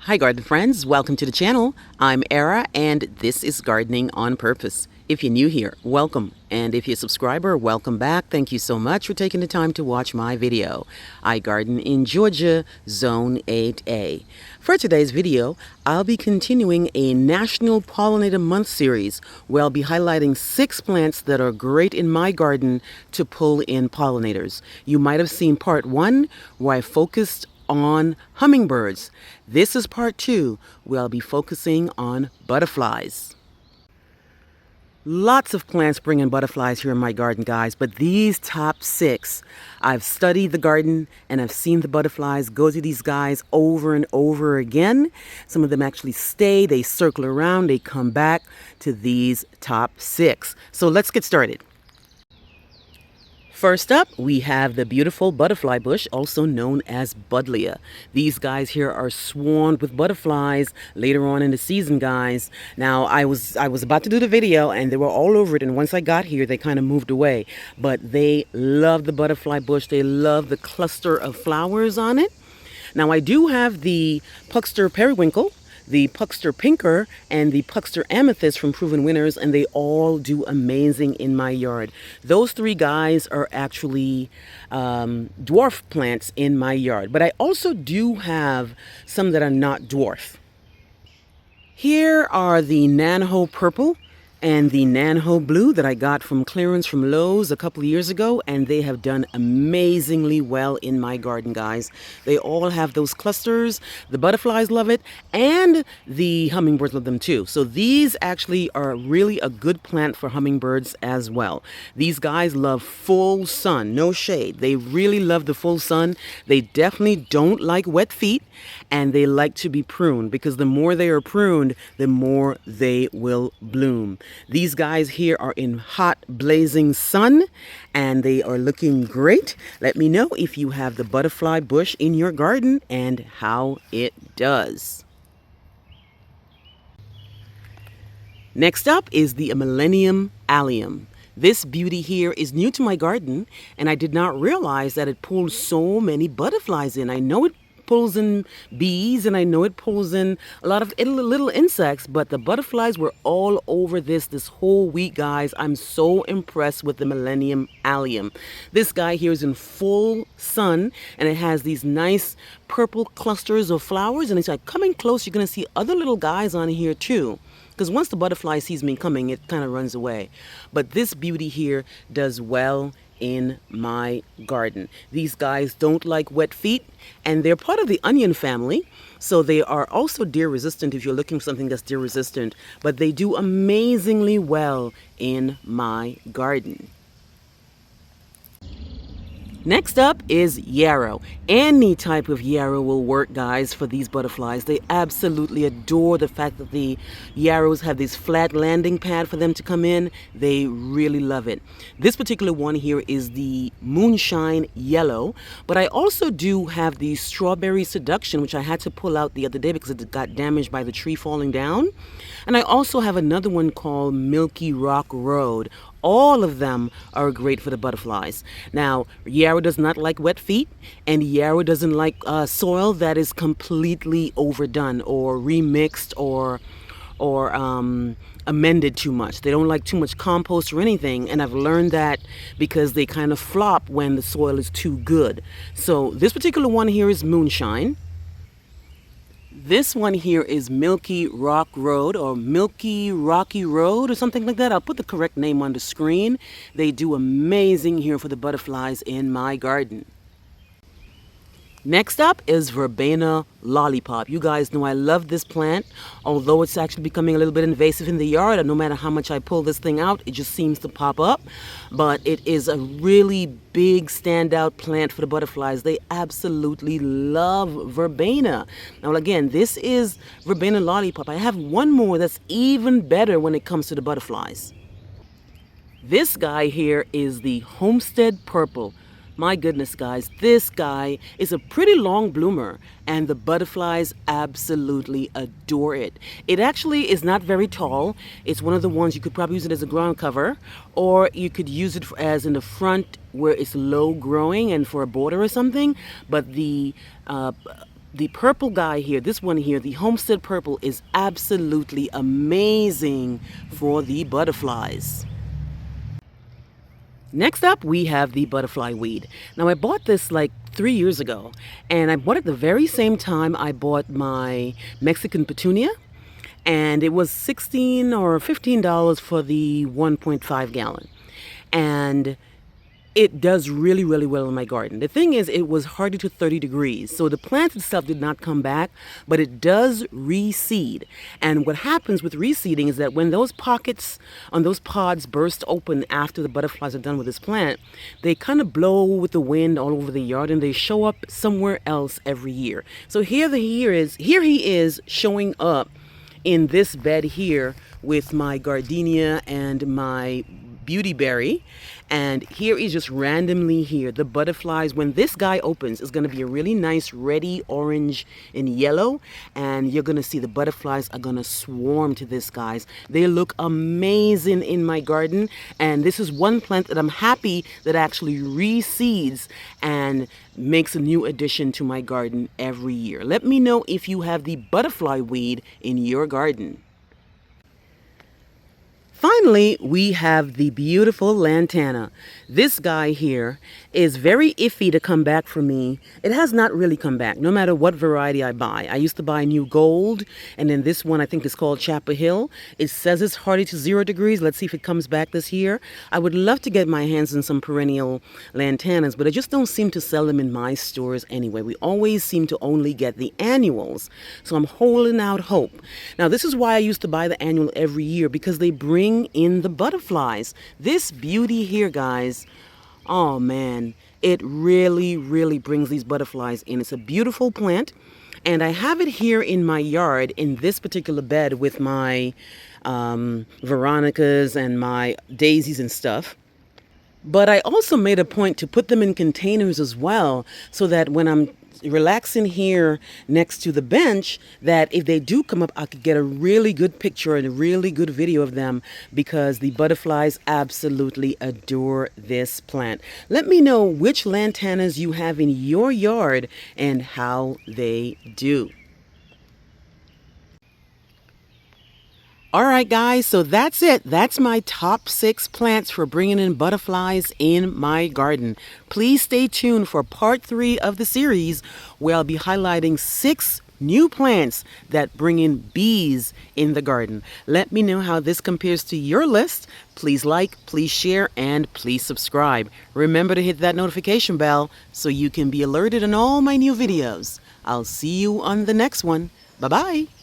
Hi garden friends, welcome to the channel. I'm Era and this is Gardening on Purpose. If you're new here, welcome. And if you're a subscriber, welcome back. Thank you so much for taking the time to watch my video. I garden in Georgia, Zone 8A. For today's video, I'll be continuing a National Pollinator Month series where I'll be highlighting 6 plants that are great in my garden to pull in pollinators. You might have seen part 1 where I focused on hummingbirds. This is part 2 where I'll be focusing on butterflies. Lots of plants bring in butterflies here in my garden, guys, but these top 6, I've studied the garden and I've seen the butterflies go to these guys over and over again. Some of them actually stay, they circle around, they come back to these top 6. So let's get started. First up, we have the beautiful butterfly bush, also known as buddleia. These guys here are swarmed with butterflies later on in the season, guys. Now, I was about to do the video, and they were all over it, and once I got here, they kind of moved away. But they love the butterfly bush. They love the cluster of flowers on it. Now, I do have the Puckster periwinkle, the Puckster pinker, and the Puckster amethyst from Proven Winners, and they all do amazing in my yard. Those 3 guys are actually dwarf plants in my yard, but I also do have some that are not dwarf. Here are the Nanho purple and the Nanho blue that I got from clearance from Lowe's a couple of years ago, and they have done amazingly well in my garden, guys. They all have those clusters. The butterflies love it, and the hummingbirds love them too. So these actually are really a good plant for hummingbirds as well. These guys love full sun, no shade. They really love the full sun. They definitely don't like wet feet, and they like to be pruned, because the more they are pruned, the more they will bloom. These guys here are in hot, blazing sun, and they are looking great. Let me know if you have the butterfly bush in your garden and how it does. Next up is the Millennium allium. This beauty here is new to my garden, and I did not realize that it pulls so many butterflies in. I know it pulls in bees, and I know it pulls in a lot of little insects, but the butterflies were all over this whole week, guys. I'm so impressed with the Millennium allium. This guy here is in full sun, and it has these nice purple clusters of flowers, and it's like coming close, you're going to see other little guys on here too. Because once the butterfly sees me coming, it kind of runs away. But this beauty here does well in my garden. These guys don't like wet feet, and they're part of the onion family, so they are also deer resistant if you're looking for something that's deer resistant, but they do amazingly well in my garden. Next up is yarrow. Any type of yarrow will work, guys, for these butterflies. They absolutely adore the fact that the yarrows have this flat landing pad for them to come in. They really love it. This particular one here is the moonshine yellow, but I also do have the strawberry seduction, which I had to pull out the other day because it got damaged by the tree falling down. And I also have another one called Milky Rock Road. All of them are great for the butterflies. Now, yarrow does not like wet feet, and yarrow doesn't like soil that is completely overdone or remixed or amended too much. They don't like too much compost or anything, and I've learned that because they kind of flop when the soil is too good. So this particular one here is moonshine. This one here is Milky Rock Road, or Milky Rocky Road, or something like that. I'll put the correct name on the screen. They do amazing here for the butterflies in my garden. Next up is Verbena lollipop. You guys know I love this plant, although it's actually becoming a little bit invasive in the yard, and no matter how much I pull this thing out, it just seems to pop up. But it is a really big standout plant for the butterflies. They absolutely love verbena. Now again, this is Verbena lollipop. I have one more that's even better when it comes to the butterflies. This guy here is the Homestead Purple. My goodness, guys, this guy is a pretty long bloomer, and the butterflies absolutely adore it. It actually is not very tall. It's one of the ones you could probably use it as a ground cover, or you could use it as in the front where it's low growing and for a border or something. But the The purple guy here, this one here, the Homestead Purple, is absolutely amazing for the butterflies. Next up, we have the butterfly weed. Now, I bought this like 3 years ago, and I bought it the very same time I bought my Mexican petunia, and it was $16 or $15 for the 1.5 gallon. And it does really, really well in my garden. The thing is, it was hardy to 30 degrees. So the plant itself did not come back, but it does reseed. And what happens with reseeding is that when those pockets on those pods burst open after the butterflies are done with this plant, they kind of blow with the wind all over the yard and they show up somewhere else every year. So here he is showing up in this bed here with my gardenia and my beautyberry, and here is just randomly here the butterflies. When this guy opens, is going to be a really nice reddy orange and yellow, and you're going to see the butterflies are going to swarm to this, guys. They look amazing in my garden, and this is one plant that I'm happy that actually reseeds and makes a new addition to my garden every year. Let me know if you have the butterfly weed in your garden. Finally, we have the beautiful Lantana. This guy here is very iffy to come back for me. It has not really come back, no matter what variety I buy. I used to buy New Gold, and then this one I think is called Chapel Hill. It says it's hardy to 0 degrees. Let's see if it comes back this year. I would love to get my hands on some perennial Lantanas, but I just don't seem to sell them in my stores anyway. We always seem to only get the annuals, so I'm holding out hope. Now, this is why I used to buy the annual every year, because they bring in the butterflies. This beauty here, guys, oh man, it really, really brings these butterflies in. It's a beautiful plant, and I have it here in my yard in this particular bed with my Veronicas and my daisies and stuff. But I also made a point to put them in containers as well, so that when I'm relaxing here next to the bench, that if they do come up, I could get a really good picture and a really good video of them, because the butterflies absolutely adore this plant. Let me know which Lantanas you have in your yard and how they do. All right, guys, so that's it. That's my top 6 plants for bringing in butterflies in my garden. Please stay tuned for part 3 of the series, where I'll be highlighting 6 new plants that bring in bees in the garden. Let me know how this compares to your list. Please like, please share, and please subscribe. Remember to hit that notification bell so you can be alerted on all my new videos. I'll see you on the next one. Bye-bye.